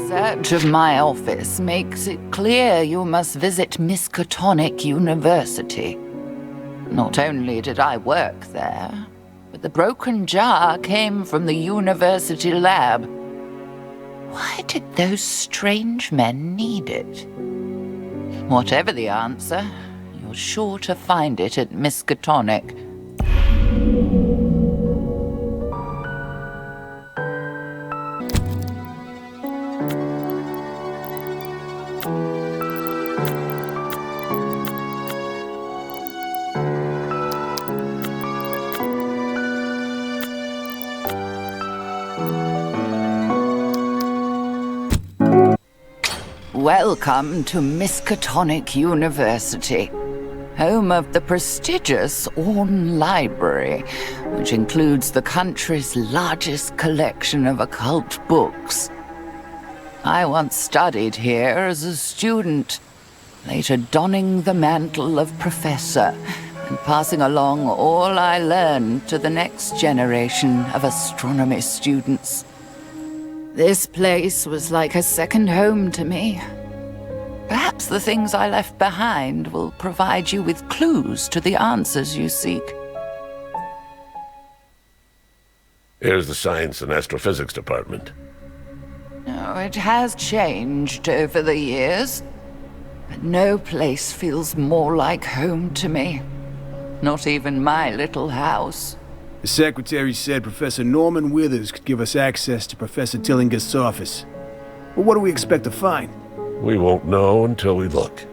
Search of my office makes it clear you must visit Miskatonic University. Not only did I work there, but the broken jar came from the university lab. Why did those strange men need it? Whatever the answer, you're sure to find it at Miskatonic. Welcome to Miskatonic University, home of the prestigious Orne Library, which includes the country's largest collection of occult books. I once studied here as a student, later donning the mantle of professor and passing along all I learned to the next generation of astronomy students. This place was like a second home to me. Perhaps the things I left behind will provide you with clues to the answers you seek. Here's the Science and Astrophysics Department. Oh, it has changed over the years, but no place feels more like home to me. Not even my little house. The secretary said Professor Norman Withers could give us access to Professor Tillinghast's office. Well, what do we expect to find? We won't know until we look.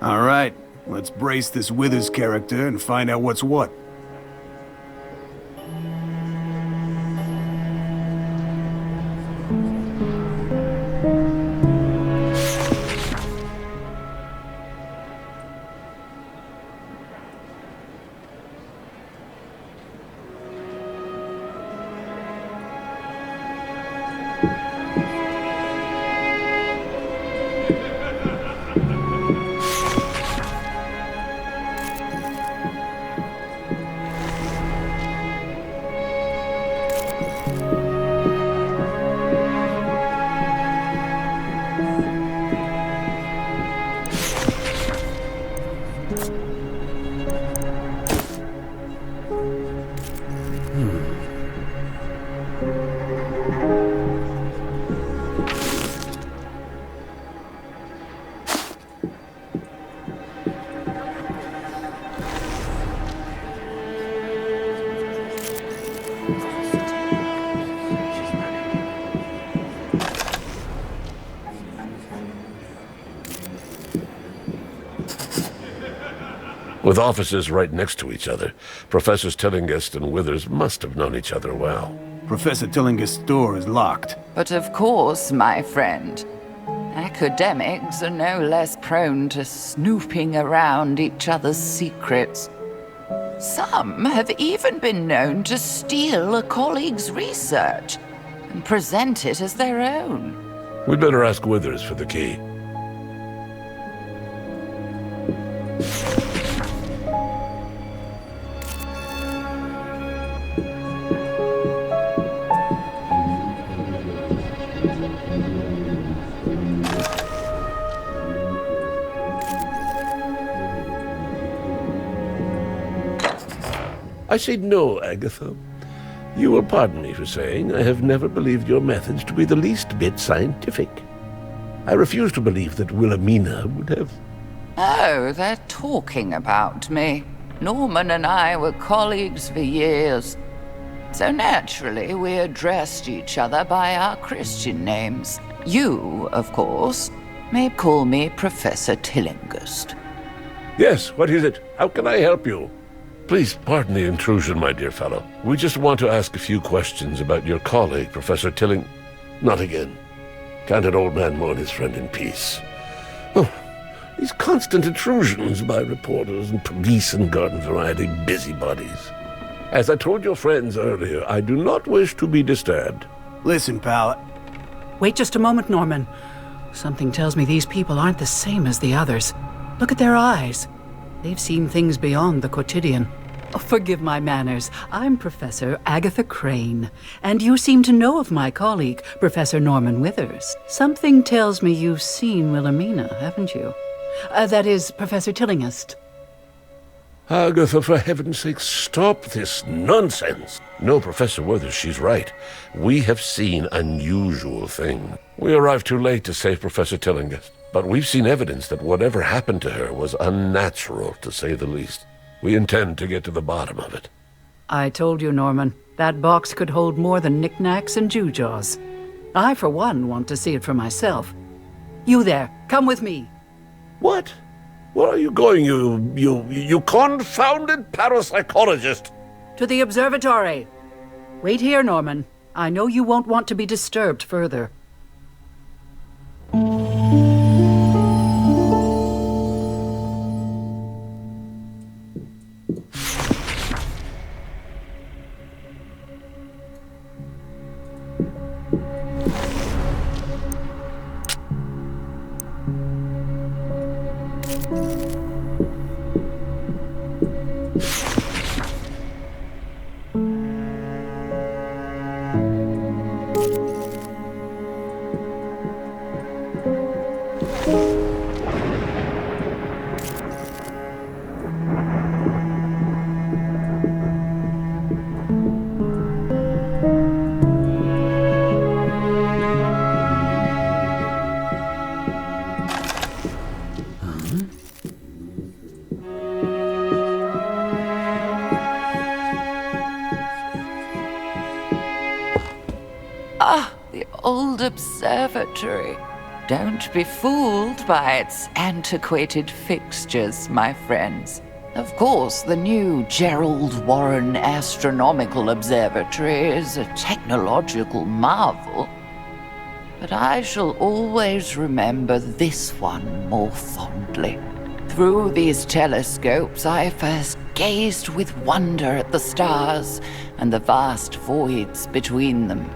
All right, let's brace this Withers character and find out what's what. With offices right next to each other, Professors Tillinghast and Withers must have known each other well. Professor Tillinghast's door is locked. But of course, my friend, academics are no less prone to snooping around each other's secrets. Some have even been known to steal a colleague's research and present it as their own. We'd better ask Withers for the key. I say no, Agatha. You will pardon me for saying I have never believed your methods to be the least bit scientific. I refuse to believe that Wilhelmina would have... Oh, they're talking about me. Norman and I were colleagues for years. So naturally, we addressed each other by our Christian names. You, of course, may call me Professor Tillinghast. Yes, what is it? How can I help you? Please pardon the intrusion, my dear fellow. We just want to ask a few questions about your colleague, Professor Tilling... Not again. Can't an old man mourn his friend in peace? Oh, these constant intrusions by reporters and police and garden variety busybodies. As I told your friends earlier, I do not wish to be disturbed. Listen, pal. Wait just a moment, Norman. Something tells me these people aren't the same as the others. Look at their eyes. They've seen things beyond the quotidian. Forgive my manners. I'm Professor Agatha Crane, and you seem to know of my colleague, Professor Norman Withers. Something tells me you've seen Wilhelmina, haven't you? That is, Professor Tillinghast. Agatha, for heaven's sake, stop this nonsense. No, Professor Withers, she's right. We have seen unusual things. We arrived too late to save Professor Tillinghast, but we've seen evidence that whatever happened to her was unnatural, to say the least. We intend to get to the bottom of it. I told you, Norman, that box could hold more than knickknacks and gewgaws. I, for one, want to see it for myself. You there, come with me. What? Where are you going, you confounded parapsychologist? To the observatory. Wait here, Norman. I know you won't want to be disturbed further. The old observatory. Don't be fooled by its antiquated fixtures, my friends. Of course, the new Gerald Warren Astronomical Observatory is a technological marvel, but I shall always remember this one more fondly. Through these telescopes, I first gazed with wonder at the stars and the vast voids between them.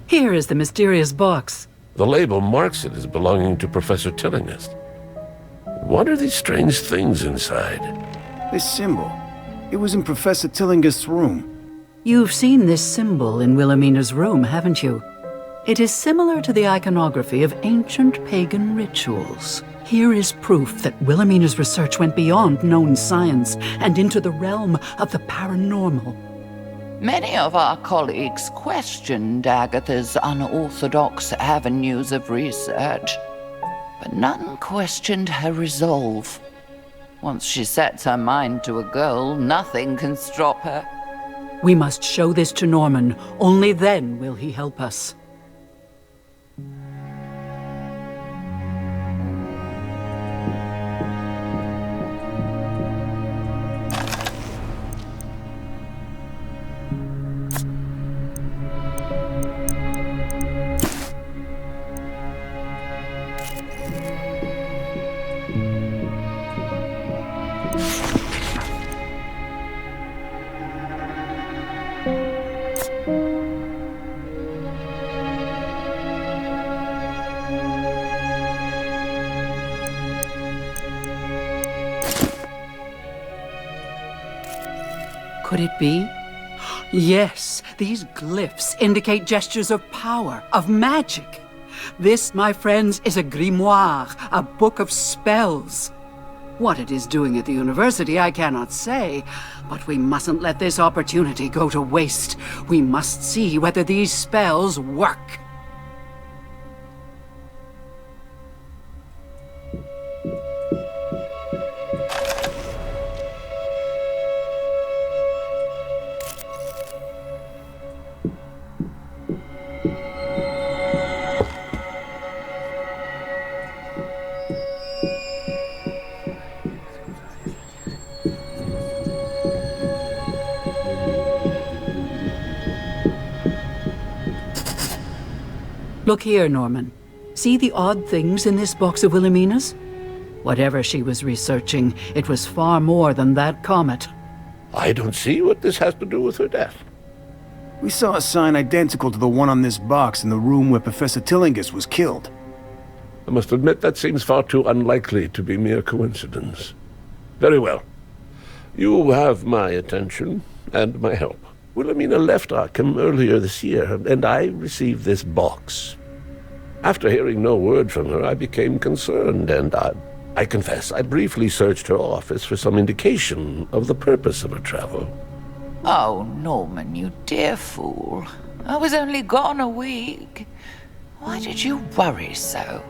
Here is the mysterious box. The label marks it as belonging to Professor Tillinghast. What are these strange things inside? This symbol. It was in Professor Tillinghast's room. You've seen this symbol in Wilhelmina's room, haven't you? It is similar to the iconography of ancient pagan rituals. Here is proof that Wilhelmina's research went beyond known science and into the realm of the paranormal. Many of our colleagues questioned Agatha's unorthodox avenues of research, but none questioned her resolve. Once she sets her mind to a goal, nothing can stop her. We must show this to Norman. Only then will he help us. Could it be? Yes, these glyphs indicate gestures of power, of magic. This, my friends, is a grimoire, a book of spells. What it is doing at the university, I cannot say, but we mustn't let this opportunity go to waste. We must see whether these spells work. Look here, Norman. See the odd things in this box of Wilhelmina's? Whatever she was researching, it was far more than that comet. I don't see what this has to do with her death. We saw a sign identical to the one on this box in the room where Professor Tillinghast was killed. I must admit that seems far too unlikely to be mere coincidence. Very well. You have my attention and my help. Wilhelmina left Arkham earlier this year, and I received this box. After hearing no word from her, I became concerned, and I confess, I briefly searched her office for some indication of the purpose of her travel. Oh, Norman, you dear fool. I was only gone a week. Why did you worry so?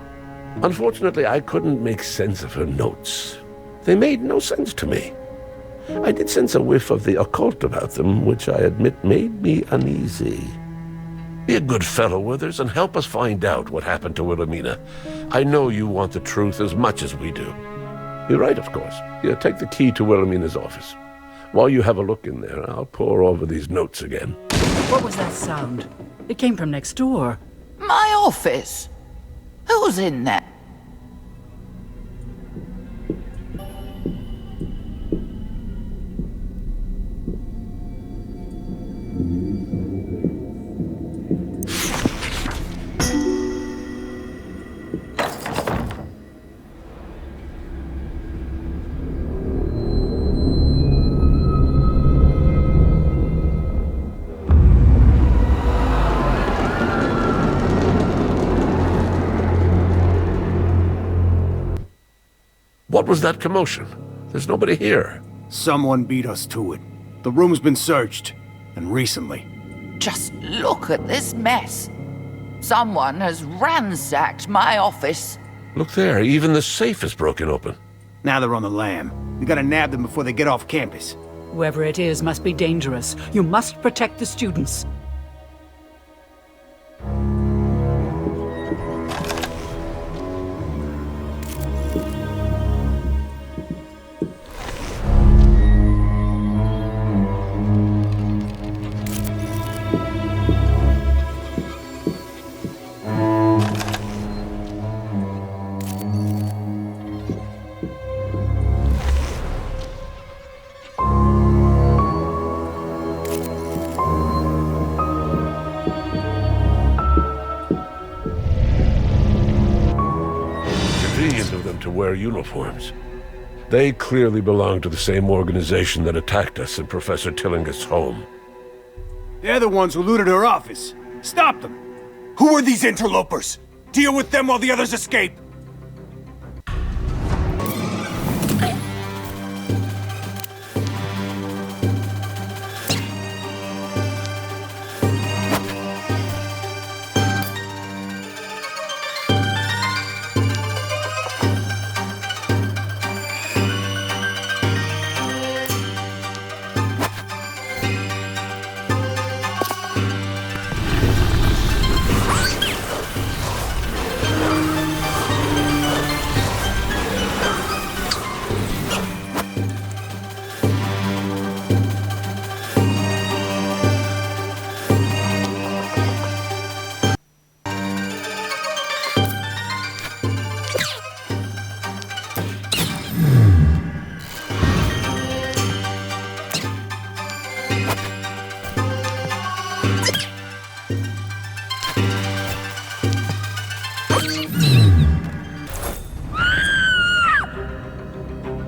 Unfortunately, I couldn't make sense of her notes. They made no sense to me. I did sense a whiff of the occult about them, which I admit made me uneasy. Be a good fellow, Withers, and help us find out what happened to Wilhelmina. I know you want the truth as much as we do. You're right, of course. Yeah, take the key to Wilhelmina's office. While you have a look in there, I'll pore over these notes again. What was that sound? It came from next door. My office? Who's in there? What was that commotion? There's nobody here. Someone beat us to it. The room's been searched, and recently. Just look at this mess. Someone has ransacked my office. Look there, even the safe is broken open. Now they're on the lam. We gotta nab them before they get off campus. Whoever it is must be dangerous. You must protect the students. Of them to wear uniforms. They clearly belong to the same organization that attacked us in Professor Tillinghast's home. They're the ones who looted her office. Stop them! Who are these interlopers? Deal with them while the others escape!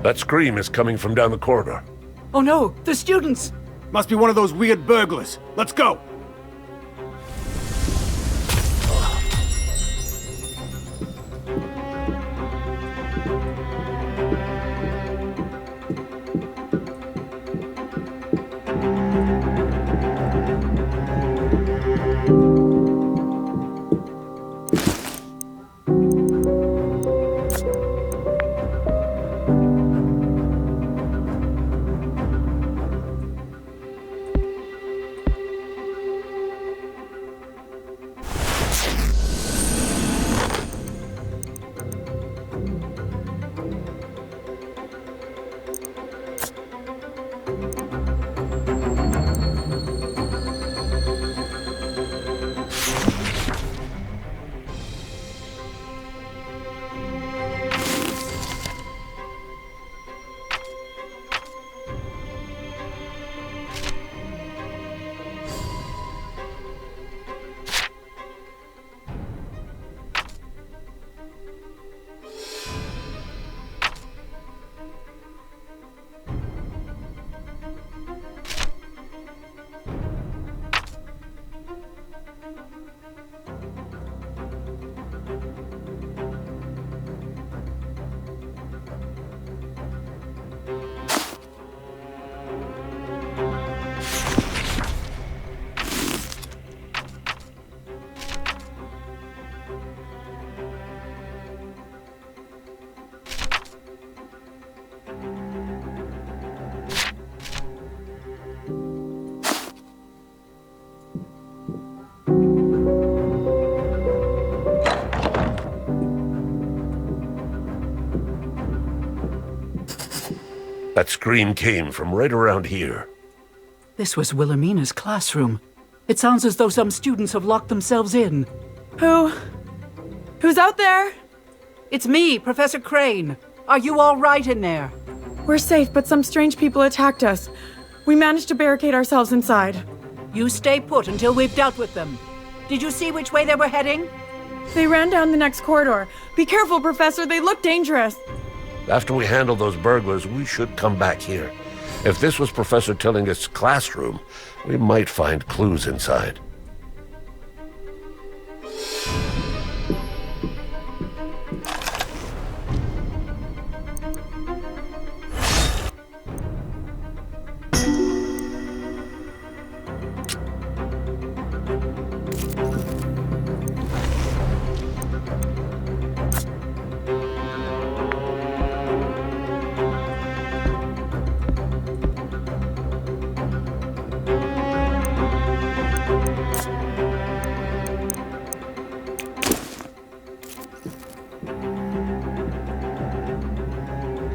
That scream is coming from down the corridor. Oh no, the students! Must be one of those weird burglars. Let's go! That scream came from right around here. This was Wilhelmina's classroom. It sounds as though some students have locked themselves in. Who's out there? It's me, Professor Crane. Are you all right in there? We're safe, but some strange people attacked us. We managed to barricade ourselves inside. You stay put until we've dealt with them. Did you see which way they were heading? They ran down the next corridor. Be careful, Professor. They look dangerous. After we handle those burglars, we should come back here. If this was Professor Tillinghast's classroom, we might find clues inside.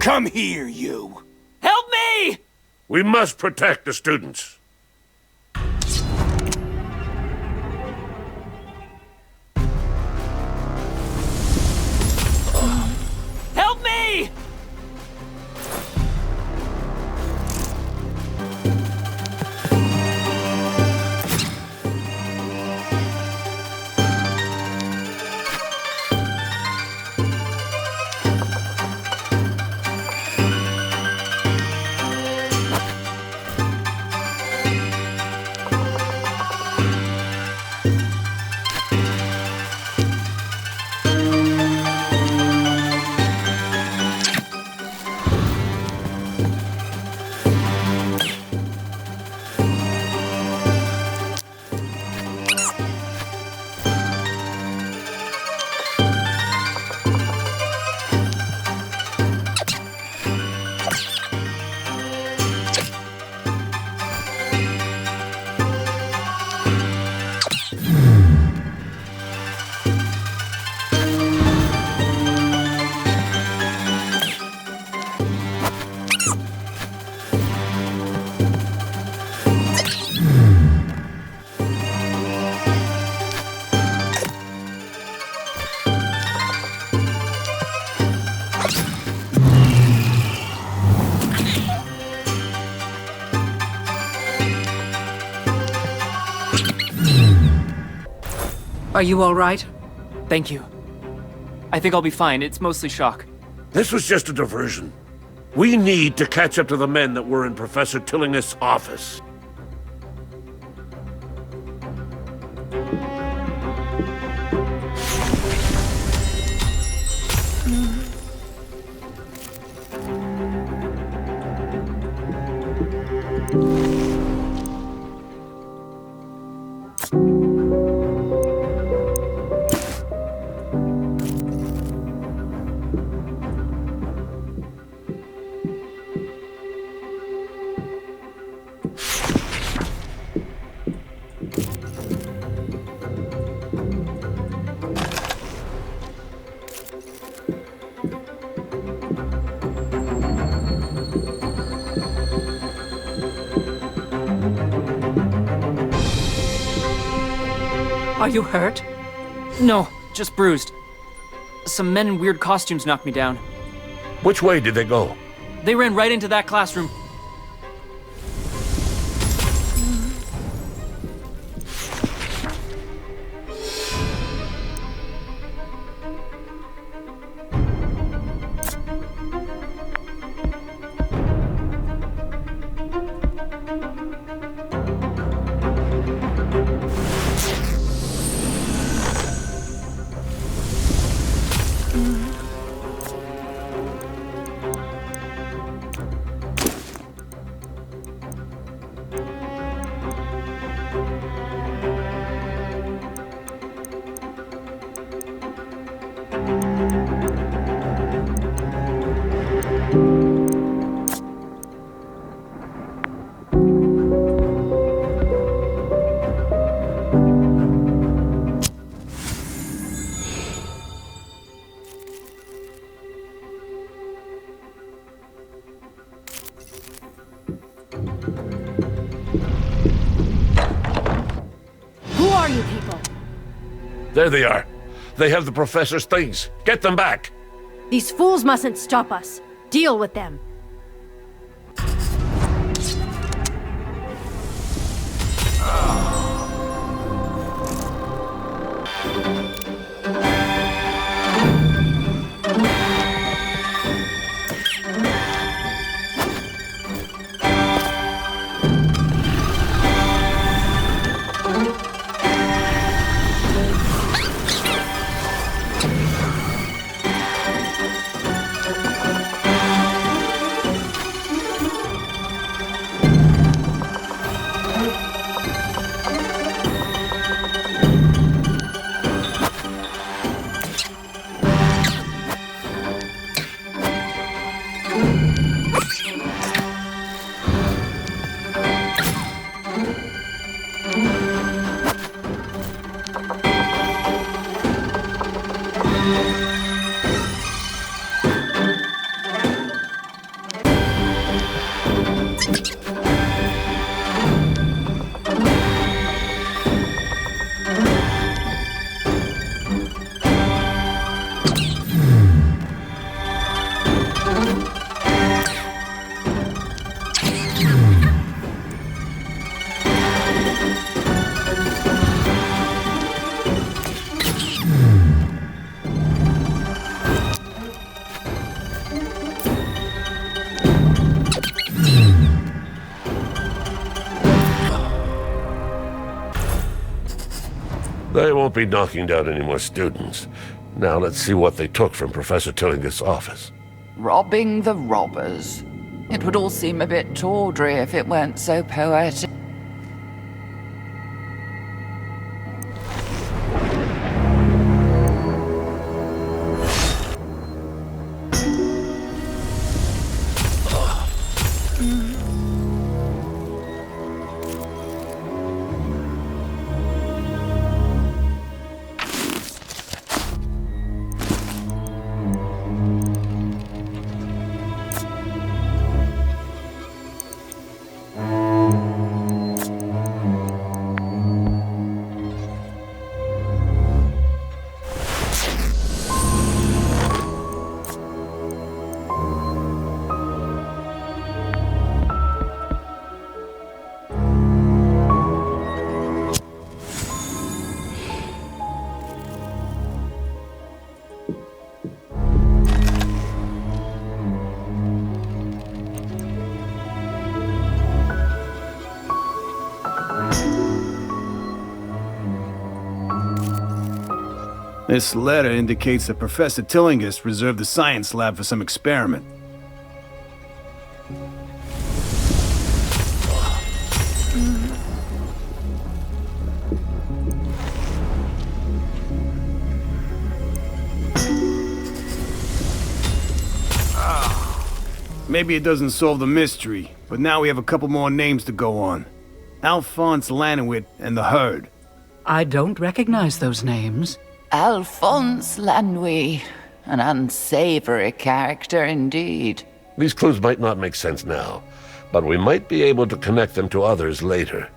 Come here, you! Help me! We must protect the students. Help me! Are you all right? Thank you. I think I'll be fine. It's mostly shock. This was just a diversion. We need to catch up to the men that were in Professor Tillinghast's office. Are you hurt? No, just bruised. Some men in weird costumes knocked me down. Which way did they go? They ran right into that classroom. are you people? There they are. They have the professor's things. Get them back! These fools mustn't stop us. Deal with them. They won't be knocking down any more students. Now let's see what they took from Professor Tillinghast's office. Robbing the robbers. It would all seem a bit tawdry if it weren't so poetic. This letter indicates that Professor Tillinghast reserved the science lab for some experiment. Maybe it doesn't solve the mystery, but now we have a couple more names to go on. Alphonse Lanowit and the Herd. I don't recognize those names. Alphonse Lanouille. An unsavory character indeed. These clues might not make sense now, but we might be able to connect them to others later.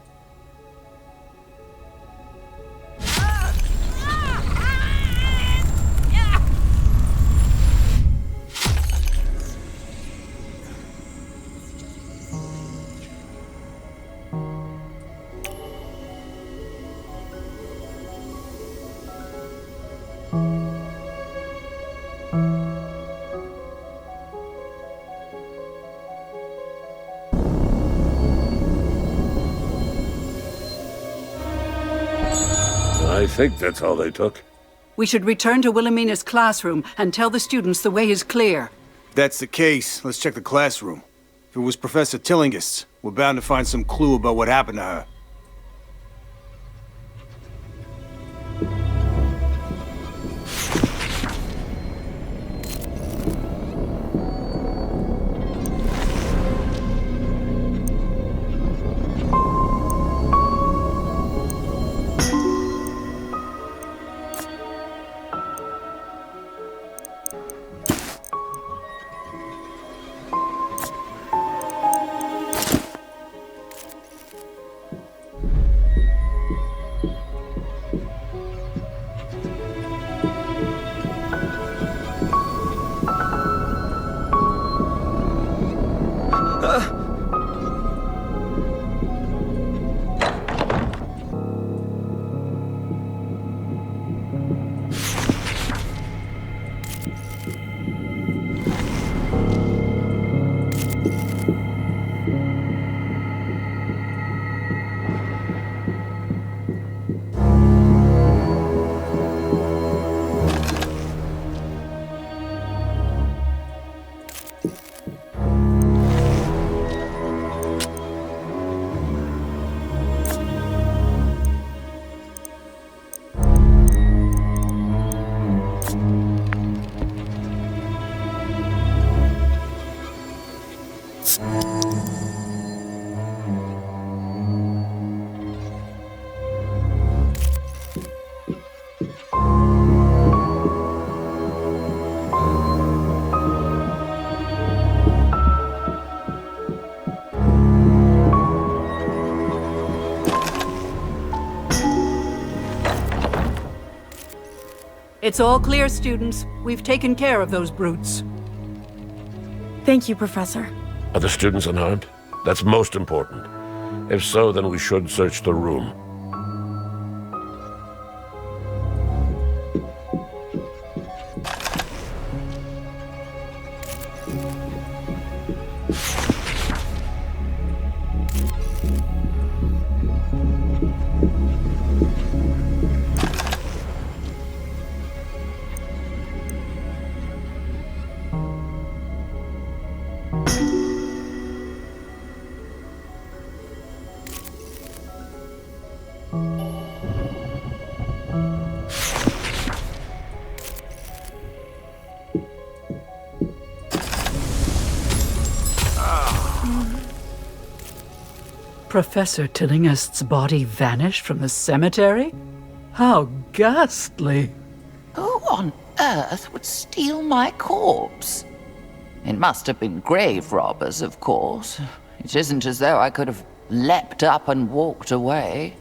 I think that's all they took. We should return to Wilhelmina's classroom and tell the students the way is clear. If that's the case, let's check the classroom. If it was Professor Tillinghast, we're bound to find some clue about what happened to her. It's all clear, students. We've taken care of those brutes. Thank you, Professor. Are the students unharmed? That's most important. If so, then we should search the room. Professor Tillinghast's body vanished from the cemetery? How ghastly. Who on earth would steal my corpse? It must have been grave robbers, of course. It isn't as though I could have leapt up and walked away.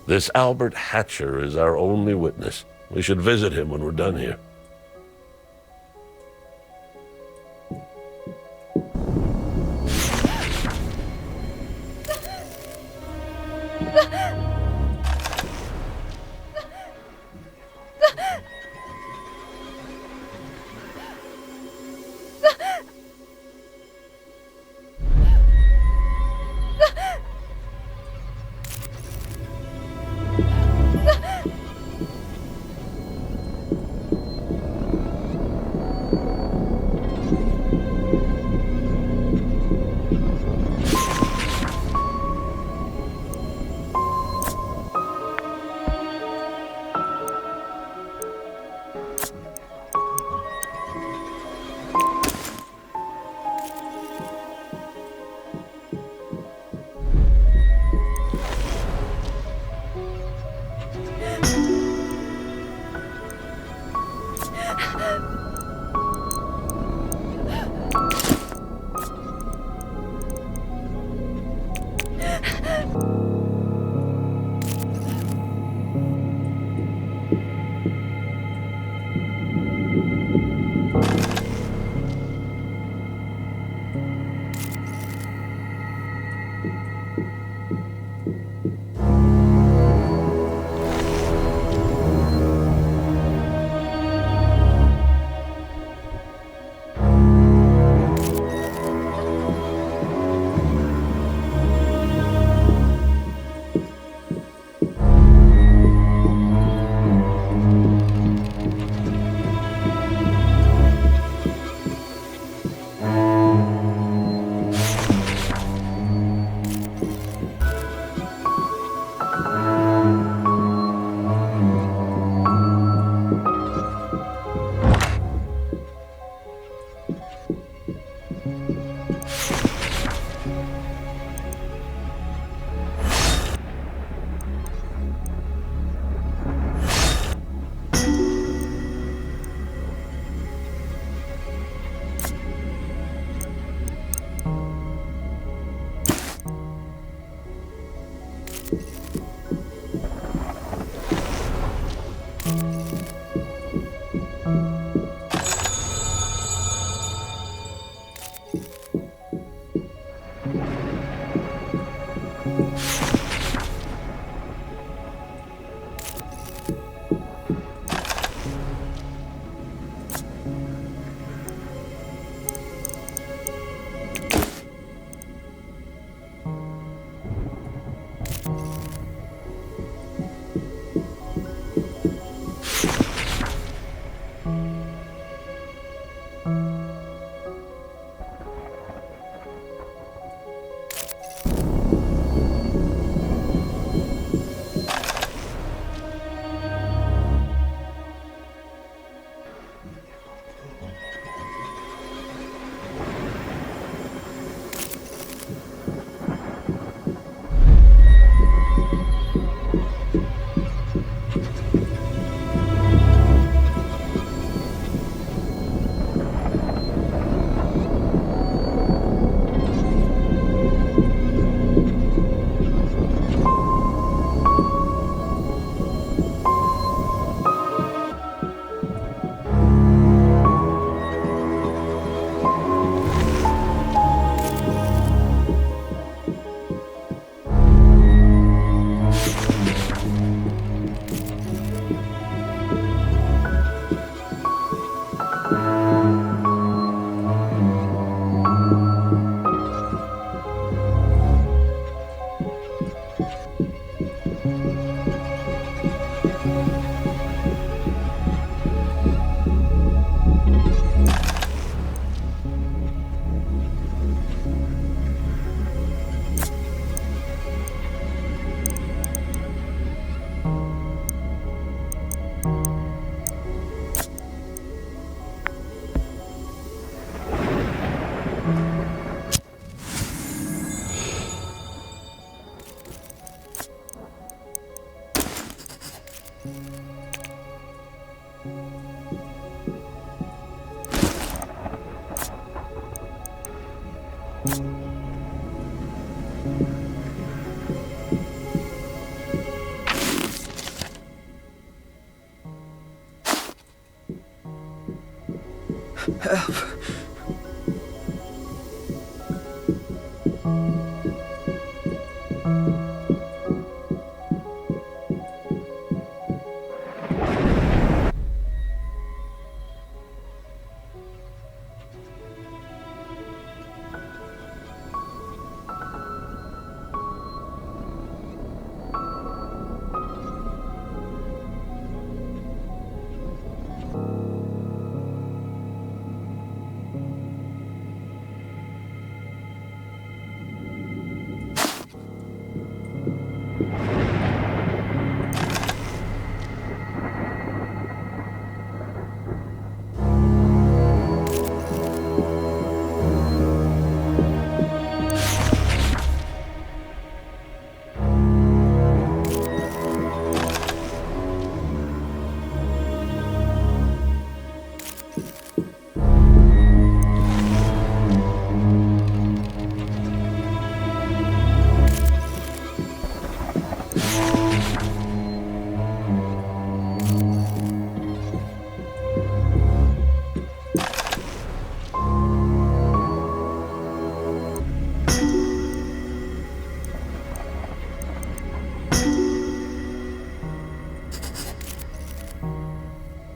This Albert Hatcher is our only witness. We should visit him when we're done here.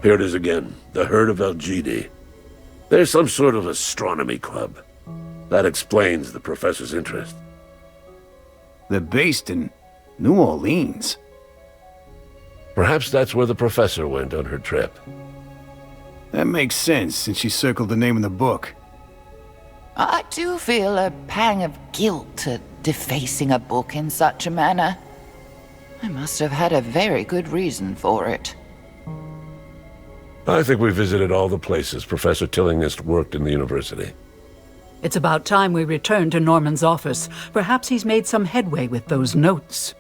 Here it is again, the Herd of Algidi. There's some sort of astronomy club. That explains the professor's interest. They're based in New Orleans. Perhaps that's where the professor went on her trip. That makes sense, since she circled the name in the book. I do feel a pang of guilt at defacing a book in such a manner. I must have had a very good reason for it. I think we visited all the places Professor Tillinghast worked in the university. It's about time we return to Norman's office. Perhaps he's made some headway with those notes.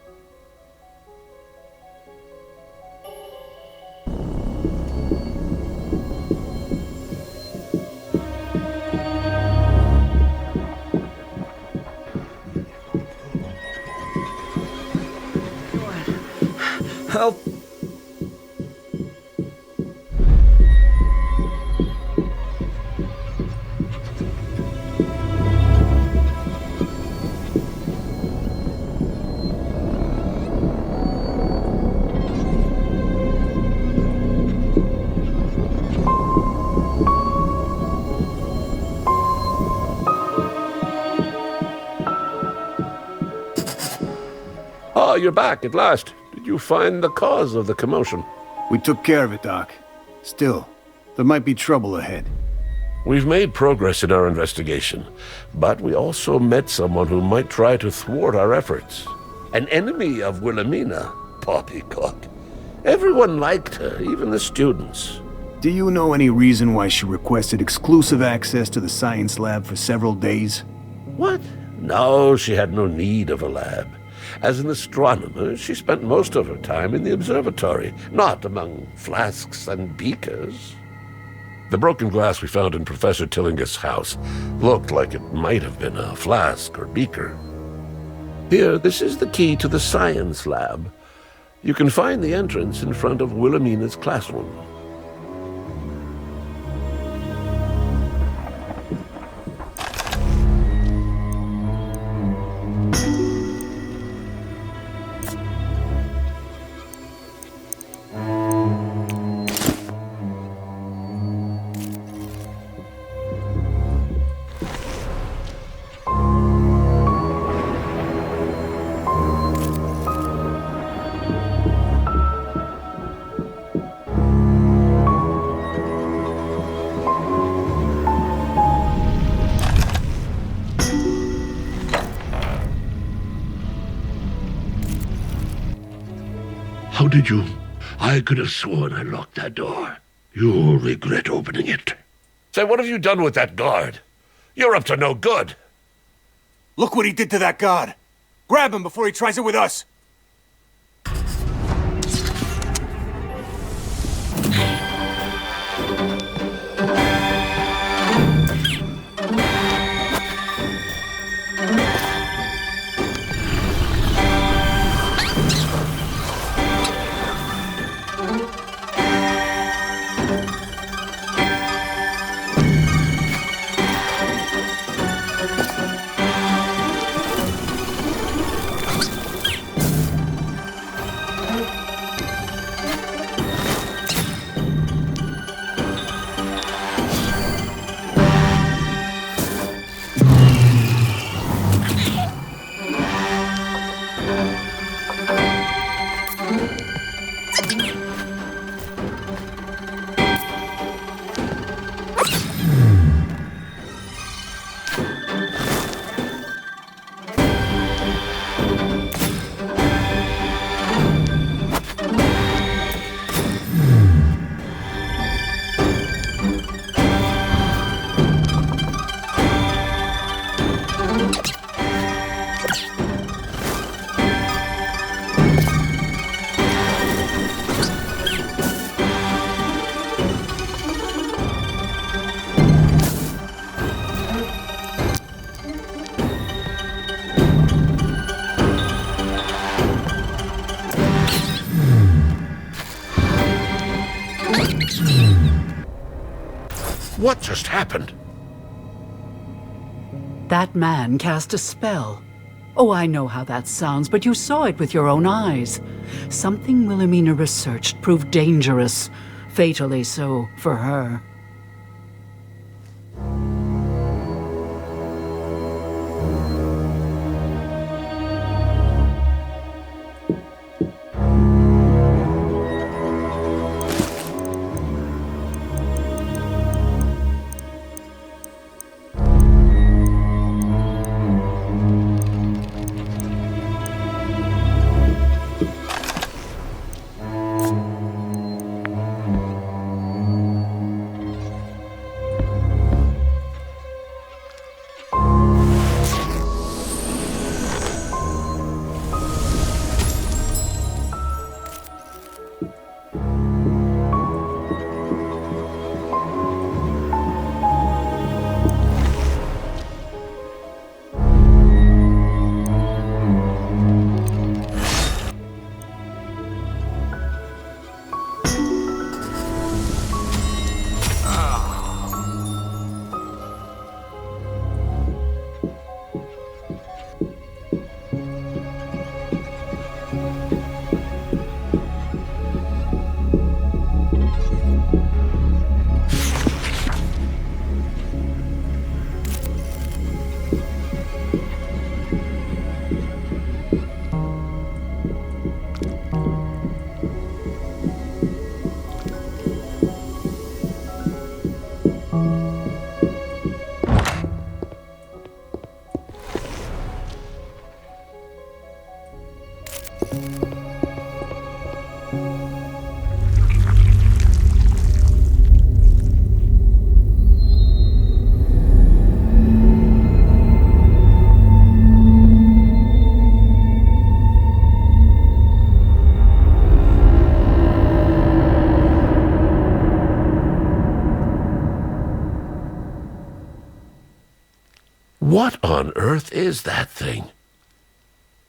Help! Ah, you're back at last. Did you find the cause of the commotion? We took care of it, Doc. Still, there might be trouble ahead. We've made progress in our investigation, but we also met someone who might try to thwart our efforts. An enemy of Wilhelmina, poppycock. Everyone liked her, even the students. Do you know any reason why she requested exclusive access to the science lab for several days? What? No, she had no need of a lab. As an astronomer, she spent most of her time in the observatory, not among flasks and beakers. The broken glass we found in Professor Tillinghast's house looked like it might have been a flask or beaker. Here, this is the key to the science lab. You can find the entrance in front of Wilhelmina's classroom. How did you? I could have sworn I locked that door. You'll regret opening it. Say, what have you done with that guard? You're up to no good. Look what he did to that guard. Grab him before he tries it with us. What just happened? That man cast a spell. Oh, I know how that sounds, but you saw it with your own eyes. Something Wilhelmina researched proved dangerous, fatally so for her. What on earth is that thing?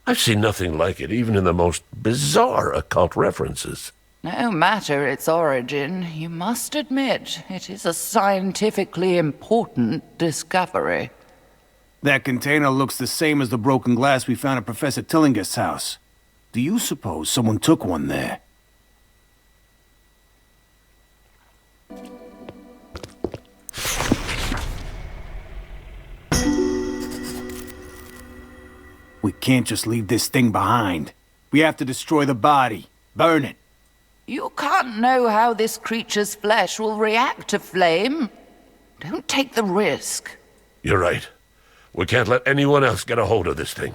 I've seen nothing like it, even in the most bizarre occult references. No matter its origin, you must admit it is a scientifically important discovery. That container looks the same as the broken glass we found at Professor Tillinghast's house. Do you suppose someone took one there? We can't just leave this thing behind. We have to destroy the body. Burn it. You can't know how this creature's flesh will react to flame. Don't take the risk. You're right. We can't let anyone else get a hold of this thing.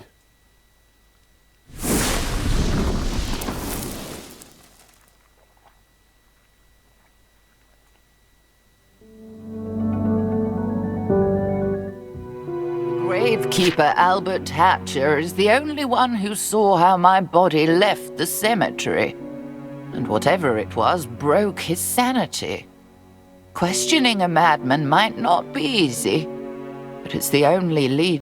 Gravekeeper Albert Hatcher is the only one who saw how my body left the cemetery. And whatever it was broke his sanity. Questioning a madman might not be easy, but it's the only lead